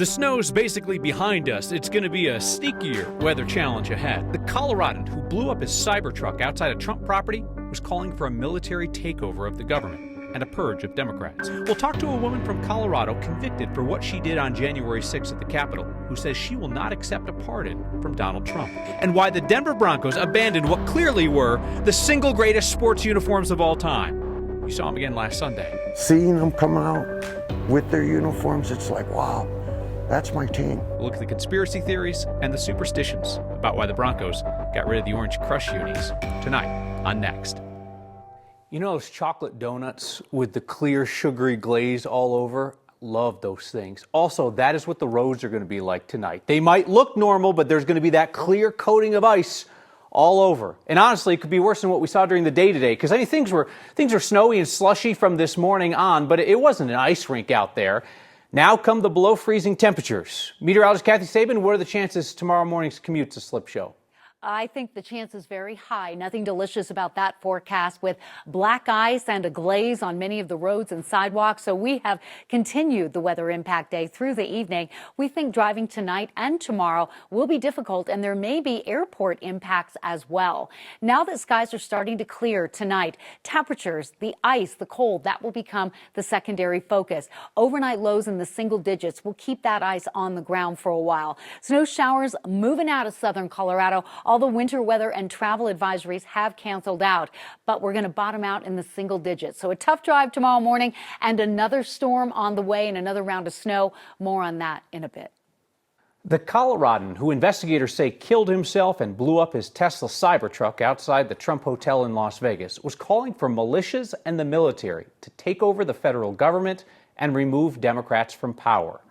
The snow's basically behind us. It's going to be a sneakier weather challenge ahead. The Coloradan who blew up his cybertruck outside a Trump property was calling for a military takeover of the government and a purge of Democrats. We'll talk to a woman from Colorado convicted for what she did on January 6th at the Capitol, who says she will not accept a pardon from Donald Trump, and why the Denver Broncos abandoned what clearly were the single greatest sports uniforms of all time. We saw them again last Sunday. Seeing them come out with their uniforms, it's like, wow, that's my team. We'll look at the conspiracy theories and the superstitions about why the Broncos got rid of the Orange Crush unis tonight on Next. You know those chocolate donuts with the clear sugary glaze all over? Love those things. Also, that is what the roads are going to be like tonight. They might look normal, but there's going to be that clear coating of ice all over. And honestly, it could be worse than what we saw during the day today, because I mean, things were snowy and slushy from this morning on, but it wasn't an ice rink out there. Now come the below freezing temperatures. Meteorologist Kathy Sabin, what are the chances tomorrow morning's commute's a slip show? I think the chance is very high. Nothing delicious about that forecast with black ice and a glaze on many of the roads and sidewalks. So we have continued the weather impact day through the evening. We think driving tonight and tomorrow will be difficult, and there may be airport impacts as well. Now that skies are starting to clear tonight, temperatures, the ice, the cold, that will become the secondary focus. Overnight lows in the single digits will keep that ice on the ground for a while. Snow showers moving out of southern Colorado. All the winter weather and travel advisories have canceled out, but we're going to bottom out in the single digits. So a tough drive tomorrow morning and another storm on the way and another round of snow. More on that in a bit. The Coloradan, who investigators say killed himself and blew up his Tesla Cybertruck outside the Trump Hotel in Las Vegas, was calling for militias and the military to take over the federal government and remove Democrats from power.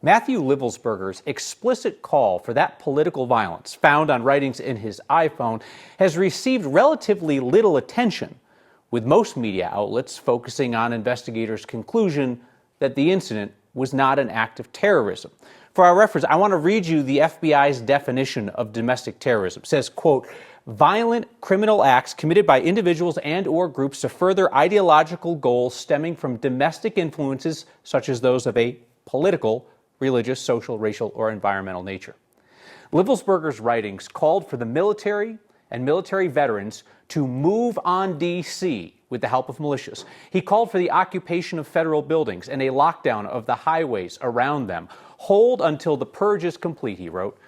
Matthew Livelsberger's explicit call for that political violence, found on writings in his iPhone, has received relatively little attention, with most media outlets focusing on investigators' conclusion that the incident was not an act of terrorism. For our reference, I want to read you the FBI's definition of domestic terrorism. It says, quote, violent criminal acts committed by individuals and or groups to further ideological goals stemming from domestic influences such as those of a political, religious, social, racial, or environmental nature. Livelsberger's writings called for the military and military veterans to move on D.C. with the help of militias. He called for the occupation of federal buildings and a lockdown of the highways around them. Hold until the purge is complete, he wrote.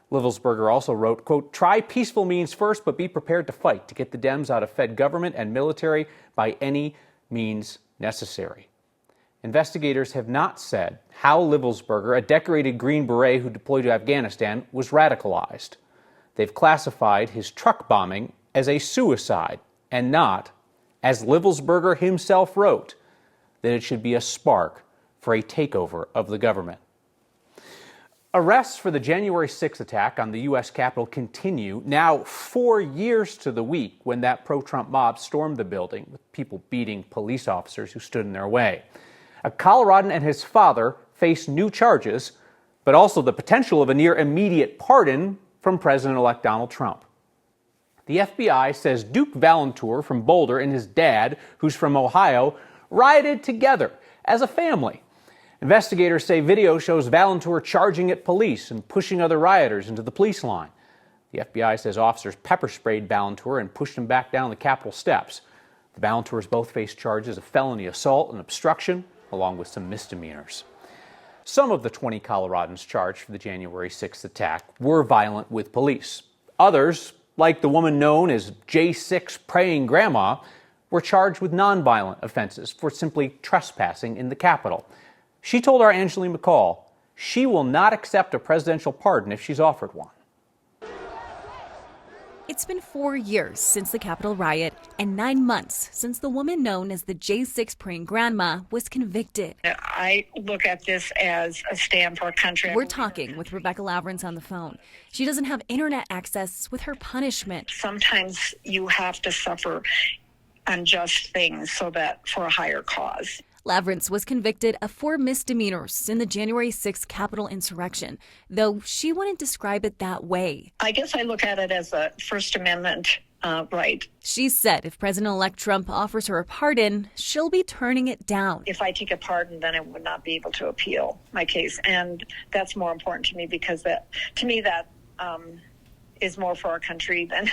Livelsberger also wrote, quote, try peaceful means first, but be prepared to fight to get the Dems out of Fed government and military by any means necessary. Investigators have not said how Livelsberger, a decorated Green Beret who deployed to Afghanistan, was radicalized. They've classified his truck bombing as a suicide and not, as Livelsberger himself wrote, that it should be a spark for a takeover of the government. Arrests for the January 6th attack on the U.S. Capitol continue, now 4 years to the week when that pro-Trump mob stormed the building, with people beating police officers who stood in their way. A Coloradan and his father face new charges, but also the potential of a near immediate pardon from President-elect Donald Trump. The FBI says Duke Valentour from Boulder and his dad, who's from Ohio, rioted together as a family. Investigators say video shows Valentour charging at police and pushing other rioters into the police line. The FBI says officers pepper sprayed Valentour and pushed him back down the Capitol steps. The Valentours both face charges of felony assault and obstruction, along with some misdemeanors. Some of the 20 Coloradans charged for the January 6th attack were violent with police. Others, like the woman known as J6 Praying Grandma, were charged with nonviolent offenses for simply trespassing in the Capitol. She told our Angeline McCall she will not accept a presidential pardon if she's offered one. It's been 4 years since the Capitol riot and 9 months since the woman known as the J6 Praying Grandma was convicted. I look at this as a stand for our country. We're talking with Rebecca Lavrance on the phone. She doesn't have internet access with her punishment. Sometimes you have to suffer unjust things so that for a higher cause. Lavrance was convicted of 4 misdemeanors in the January 6th Capitol insurrection, though she wouldn't describe it that way. I guess I look at it as a First Amendment right. She said if President-elect Trump offers her a pardon, she'll be turning it down. If I take a pardon, then I would not be able to appeal my case. And that's more important to me because that is more for our country than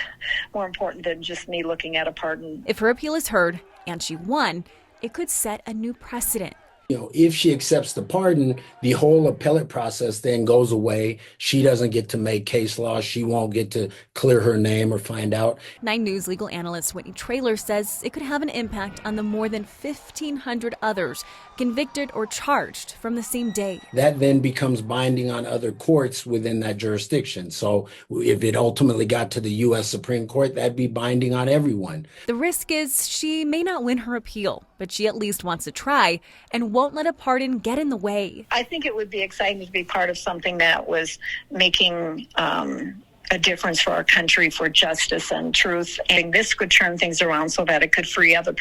more important than just me looking at a pardon. If her appeal is heard and she won, it could set a new precedent. If she accepts the pardon, the whole appellate process then goes away. She doesn't get to make case law. She won't get to clear her name or find out. 9 News legal analyst Whitney Traylor says it could have an impact on the more than 1,500 others convicted or charged from the same day. That then becomes binding on other courts within that jurisdiction. So if it ultimately got to the U.S. Supreme Court, that'd be binding on everyone. The risk is she may not win her appeal, but she at least wants to try and won't let a pardon get in the way. I think it would be exciting to be part of something that was making a difference for our country, for justice and truth. And this could turn things around so that it could free other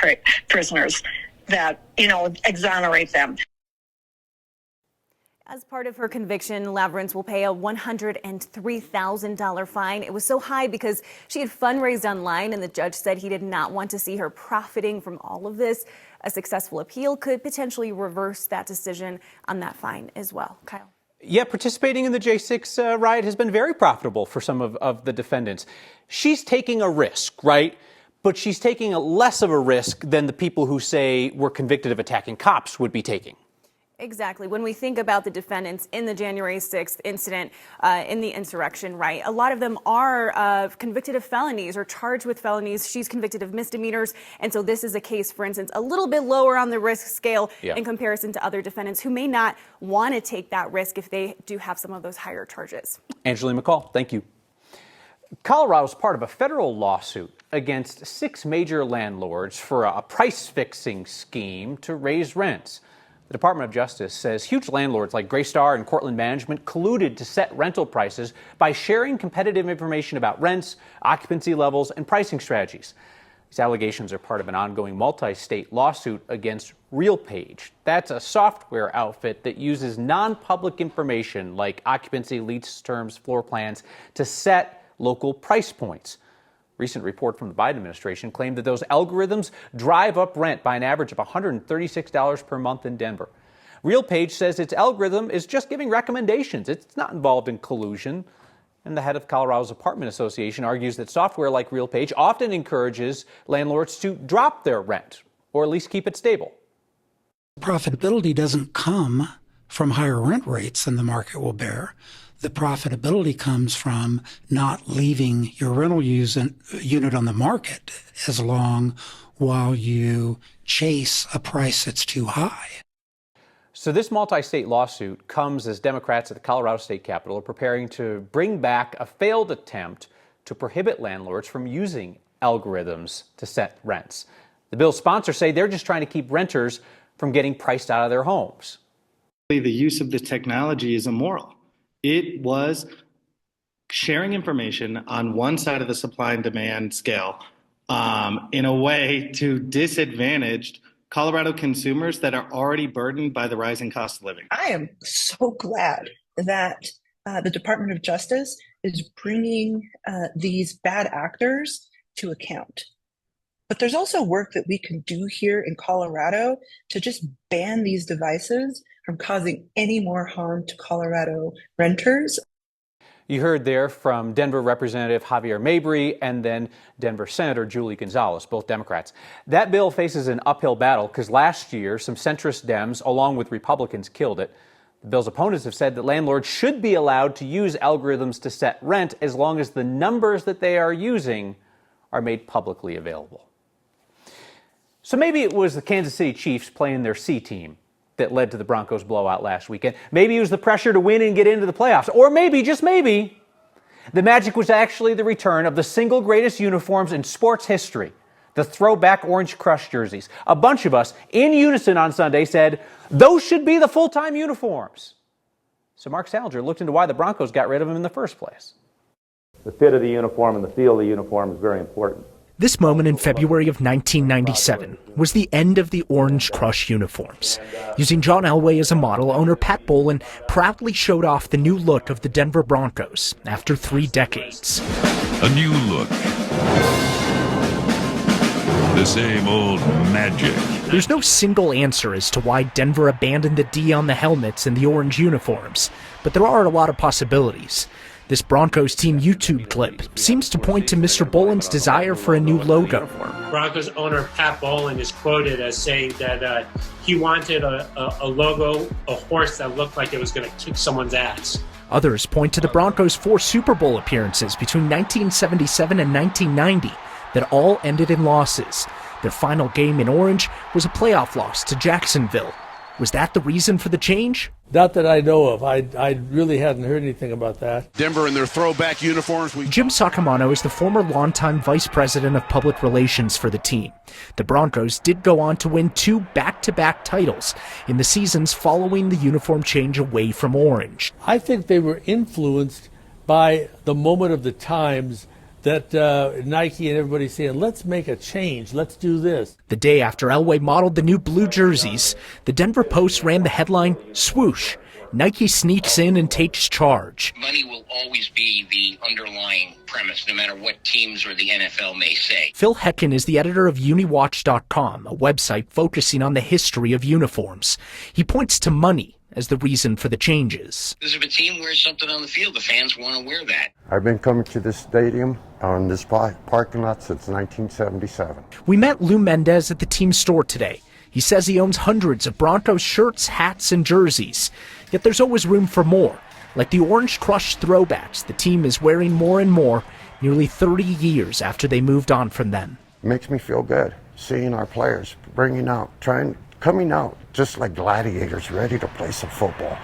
prisoners that, exonerate them. As part of her conviction, Lavrance will pay a $103,000 fine. It was so high because she had fundraised online, and the judge said he did not want to see her profiting from all of this. A successful appeal could potentially reverse that decision on that fine as well. Kyle. Yeah, participating in the J6 riot has been very profitable for some of the defendants. She's taking a risk, right? But she's taking less of a risk than the people who say were convicted of attacking cops would be taking. Exactly. When we think about the defendants in the January 6th incident, in the insurrection, right, a lot of them are convicted of felonies or charged with felonies. She's convicted of misdemeanors. And so this is a case, for instance, a little bit lower on the risk scale in comparison to other defendants who may not want to take that risk if they do have some of those higher charges. Angeline McCall, thank you. Colorado is part of a federal lawsuit against 6 major landlords for a price-fixing scheme to raise rents. The Department of Justice says huge landlords like Greystar and Cortland Management colluded to set rental prices by sharing competitive information about rents, occupancy levels, and pricing strategies. These allegations are part of an ongoing multi-state lawsuit against RealPage. That's a software outfit that uses non-public information like occupancy, lease terms, floor plans to set local price points. Recent report from the Biden administration claimed that those algorithms drive up rent by an average of $136 per month in Denver. RealPage says its algorithm is just giving recommendations. It's not involved in collusion. And the head of Colorado's Apartment Association argues that software like RealPage often encourages landlords to drop their rent, or at least keep it stable. Profitability doesn't come from higher rent rates than the market will bear. The profitability comes from not leaving your rental unit on the market as long while you chase a price that's too high. So this multi-state lawsuit comes as Democrats at the Colorado State Capitol are preparing to bring back a failed attempt to prohibit landlords from using algorithms to set rents. The bill's sponsors say they're just trying to keep renters from getting priced out of their homes. The use of the technology is immoral. It was sharing information on one side of the supply and demand scale in a way to disadvantage Colorado consumers that are already burdened by the rising cost of living. I am so glad that the Department of Justice is bringing these bad actors to account. But there's also work that we can do here in Colorado to just ban these devices from causing any more harm to Colorado renters. You heard there from Denver Representative Javier Mabry and then Denver Senator Julie Gonzalez, both Democrats. That bill faces an uphill battle because last year some centrist Dems, along with Republicans, killed it. The bill's opponents have said that landlords should be allowed to use algorithms to set rent as long as the numbers that they are using are made publicly available. So maybe it was the Kansas City Chiefs playing their C team that led to the Broncos blowout last weekend. Maybe it was the pressure to win and get into the playoffs. Or maybe, just maybe, the magic was actually the return of the single greatest uniforms in sports history, the throwback Orange Crush jerseys. A bunch of us, in unison on Sunday, said, those should be the full-time uniforms. So Mark Salinger looked into why the Broncos got rid of them in the first place. The fit of the uniform and the feel of the uniform is very important. This moment in February of 1997 was the end of the Orange Crush uniforms. Using John Elway as a model, owner Pat Bolin proudly showed off the new look of the Denver Broncos after 3 decades. A new look. the same old magic. There's no single answer as to why Denver abandoned the D on the helmets and the orange uniforms, but there are a lot of possibilities. This Broncos team YouTube clip seems to point to Mr. Boland's desire for a new logo. Broncos owner Pat Boland is quoted as saying that he wanted a logo, a horse that looked like it was going to kick someone's ass. Others point to the Broncos' 4 Super Bowl appearances between 1977 and 1990 that all ended in losses. Their final game in orange was a playoff loss to Jacksonville. Was that the reason for the change? Not that I know of. I really hadn't heard anything about that. Denver in their throwback uniforms. Jim Sacamano is the former longtime vice president of public relations for the team. The Broncos did go on to win 2 back-to-back titles in the seasons following the uniform change away from orange. I think they were influenced by the moment of the times that Nike and everybody saying, let's make a change, let's do this. The day after Elway modeled the new blue jerseys, the Denver Post ran the headline, "Swoosh, Nike sneaks in and takes charge." Money will always be the underlying premise, no matter what teams or the NFL may say. Phil Hecken is the editor of Uniwatch.com, a website focusing on the history of uniforms. He points to money as the reason for the changes. Because if a team wears something on the field, the fans want to wear that. I've been coming to this stadium on this parking lot since 1977. We met Lou Mendez at the team store today. He says he owns hundreds of Broncos shirts, hats, and jerseys. Yet there's always room for more. Like the Orange Crush throwbacks the team is wearing more and more nearly 30 years after they moved on from them. It makes me feel good seeing our players coming out just like gladiators ready to play some football.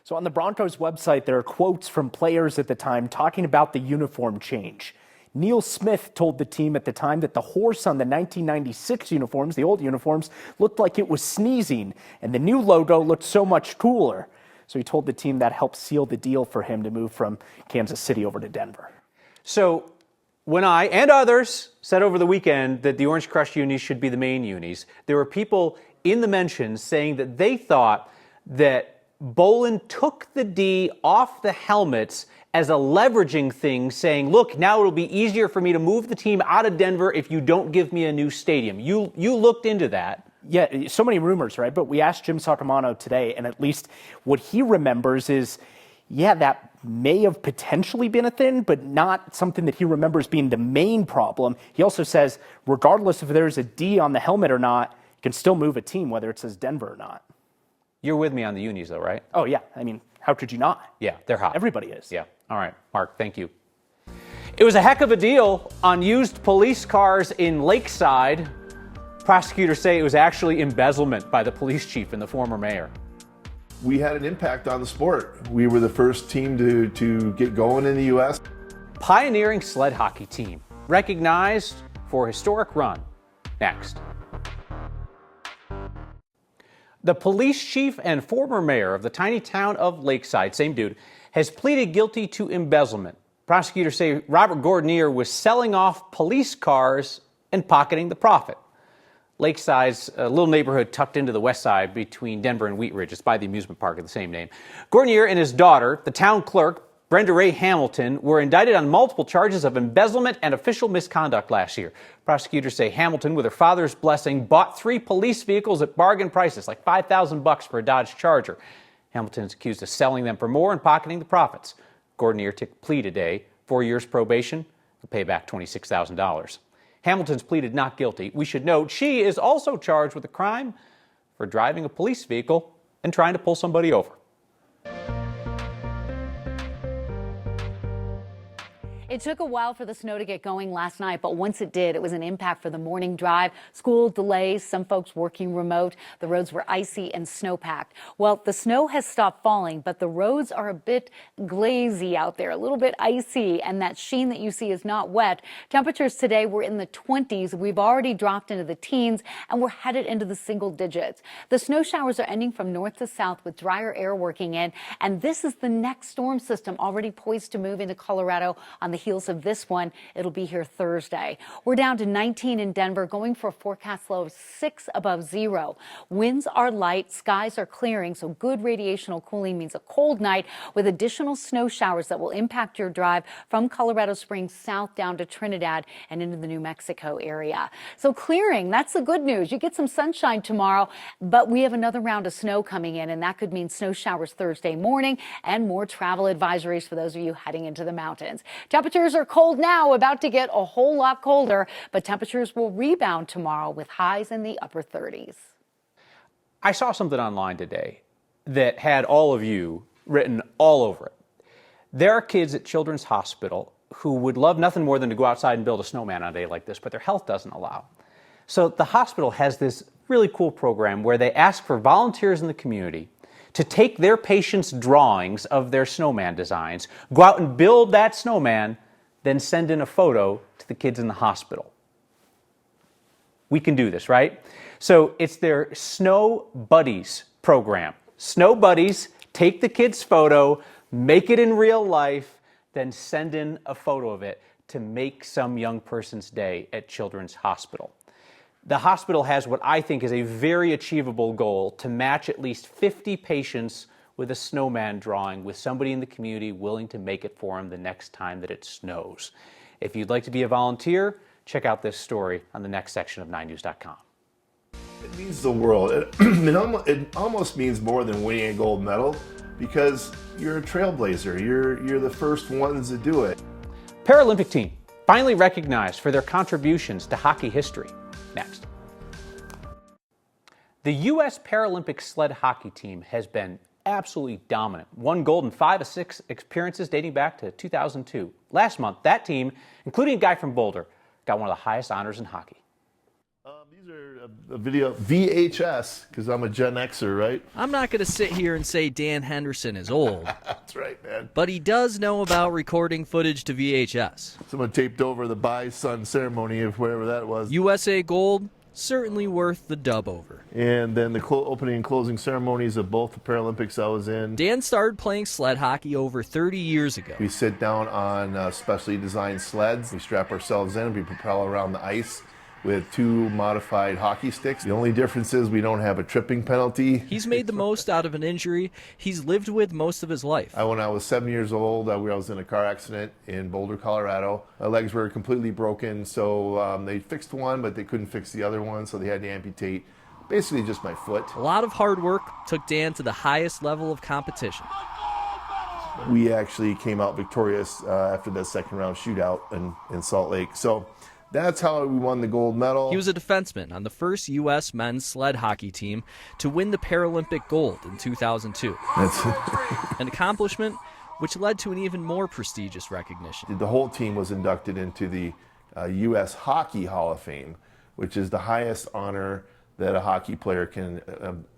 So on the Broncos website, there are quotes from players at the time talking about the uniform change. Neil Smith told the team at the time that the horse on the 1996 uniforms, the old uniforms, looked like it was sneezing, and the new logo looked so much cooler. So he told the team that helped seal the deal for him to move from Kansas City over to Denver. So when I and others said over the weekend that the Orange Crush unis should be the main unis, there were people in the mentions saying that they thought that Boland took the D off the helmets as a leveraging thing, saying, look, now it'll be easier for me to move the team out of Denver if you don't give me a new stadium. You looked into that. Yeah, so many rumors, right? But we asked Jim Sacamano today, and at least what he remembers is, yeah, that may have potentially been a thing, but not something that he remembers being the main problem. He also says, regardless if there's a D on the helmet or not, you can still move a team, whether it says Denver or not. You're with me on the unis, though, right? Oh, yeah. I mean, how could you not? Yeah, they're hot. Everybody is. Yeah. All right, Mark, thank you. It was a heck of a deal on used police cars in Lakeside. Prosecutors say it was actually embezzlement by the police chief and the former mayor. We had an impact on the sport. We were the first team to get going in the U.S. Pioneering sled hockey team, recognized for a historic run. Next. The police chief and former mayor of the tiny town of Lakeside, same dude, has pleaded guilty to embezzlement. Prosecutors say Robert Gordonier was selling off police cars and pocketing the profit. Lakeside's a little neighborhood tucked into the west side between Denver and Wheat Ridge. It's by the amusement park of the same name. Gordonier and his daughter, the town clerk, Brenda Ray Hamilton, were indicted on multiple charges of embezzlement and official misconduct last year. Prosecutors say Hamilton, with her father's blessing, bought 3 police vehicles at bargain prices, like $5,000 for a Dodge Charger. Hamilton is accused of selling them for more and pocketing the profits. Gordonier took a plea today, 4 years probation. He'll pay back $26,000. Hamilton's pleaded not guilty. We should note she is also charged with a crime for driving a police vehicle and trying to pull somebody over. It took a while for the snow to get going last night, but once it did, it was an impact for the morning drive. School delays, some folks working remote. The roads were icy and snow-packed. Well, the snow has stopped falling, but the roads are a bit glazy out there, a little bit icy, and that sheen that you see is not wet. Temperatures today were in the 20s. We've already dropped into the teens, and we're headed into the single digits. The snow showers are ending from north to south with drier air working in, and this is the next storm system already poised to move into Colorado on the heels of this one. It'll be here Thursday. We're down to 19 in Denver, going for a forecast low of 6 above zero. Winds are light, skies are clearing, so good radiational cooling means a cold night with additional snow showers that will impact your drive from Colorado Springs south down to Trinidad and into the New Mexico area. So clearing, that's the good news. You get some sunshine tomorrow, but we have another round of snow coming in, and that could mean snow showers Thursday morning and more travel advisories for those of you heading into the mountains. Temperatures are cold now, about to get a whole lot colder, but temperatures will rebound tomorrow with highs in the upper 30s. I saw something online today that had all of you written all over it. There are kids at Children's Hospital who would love nothing more than to go outside and build a snowman on a day like this, but their health doesn't allow. So the hospital has this really cool program where they ask for volunteers in the community to take their patients' drawings of their snowman designs, go out and build that snowman, then send in a photo to the kids in the hospital. We can do this, right? So it's their Snow Buddies program. Snow Buddies take the kid's photo, make it in real life, then send in a photo of it to make some young person's day at Children's Hospital. The hospital has what I think is a very achievable goal to match at least 50 patients with a snowman drawing with somebody in the community willing to make it for them the next time that it snows. If you'd like to be a volunteer, check out this story on the next section of 9news.com. It means the world. It almost means more than winning a gold medal because you're a trailblazer. You're the first ones to do it. Paralympic team finally recognized for their contributions to hockey history. Next. The U.S. Paralympic sled hockey team has been absolutely dominant. Won gold in 5 of 6 appearances dating back to 2002. Last month, that team, including a guy from Boulder, got one of the highest honors in hockey. These are a video VHS, because I'm a Gen Xer, right? I'm not going to sit here and say Dan Henderson is old. That's right, man. But he does know about recording footage to VHS. Someone taped over the Bye-Sun ceremony of whatever that was. USA gold, certainly worth the dub over. And then the opening and closing ceremonies of both the Paralympics I was in. Dan started playing sled hockey over 30 years ago. We sit down on specially designed sleds. We strap ourselves in and we propel around the ice with 2 modified hockey sticks. The only difference is we don't have a tripping penalty. He's made the most out of an injury he's lived with most of his life. When I was 7 years old, I was in a car accident in Boulder, Colorado. My legs were completely broken, so they fixed one, but they couldn't fix the other one, so they had to amputate basically just my foot. A lot of hard work took Dan to the highest level of competition. We actually came out victorious after the second round shootout in Salt Lake. So that's how we won the gold medal. He was a defenseman on the first U.S. men's sled hockey team to win the Paralympic gold in 2002. An accomplishment which led to an even more prestigious recognition. The whole team was inducted into the U.S. Hockey Hall of Fame, which is the highest honor that a hockey player can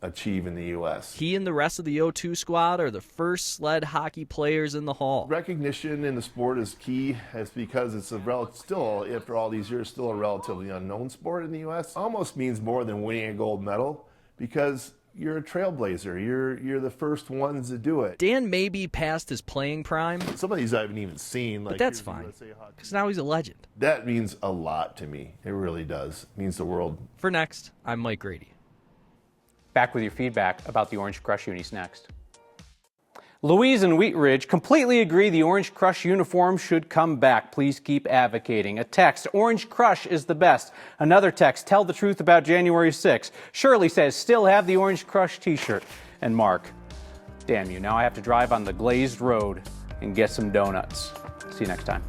achieve in the U.S. He and the rest of the O2 squad are the first sled hockey players in the hall. Recognition in the sport is key. It's because it's still, after all these years, still a relatively unknown sport in the U.S. Almost means more than winning a gold medal because you're a trailblazer. You're the first ones to do it. Dan may be past his playing prime. Some of these I haven't even seen. But that's fine, because now he's a legend. That means a lot to me. It really does. It means the world. For Next, I'm Mike Grady. Back with your feedback about the Orange Crush unis next. Louise and Wheat Ridge completely agree the Orange Crush uniform should come back. Please keep advocating. A text, Orange Crush is the best. Another text, tell the truth about January 6th. Shirley says, still have the Orange Crush t-shirt. And Mark, damn you, now I have to drive on the glazed road and get some donuts. See you next time.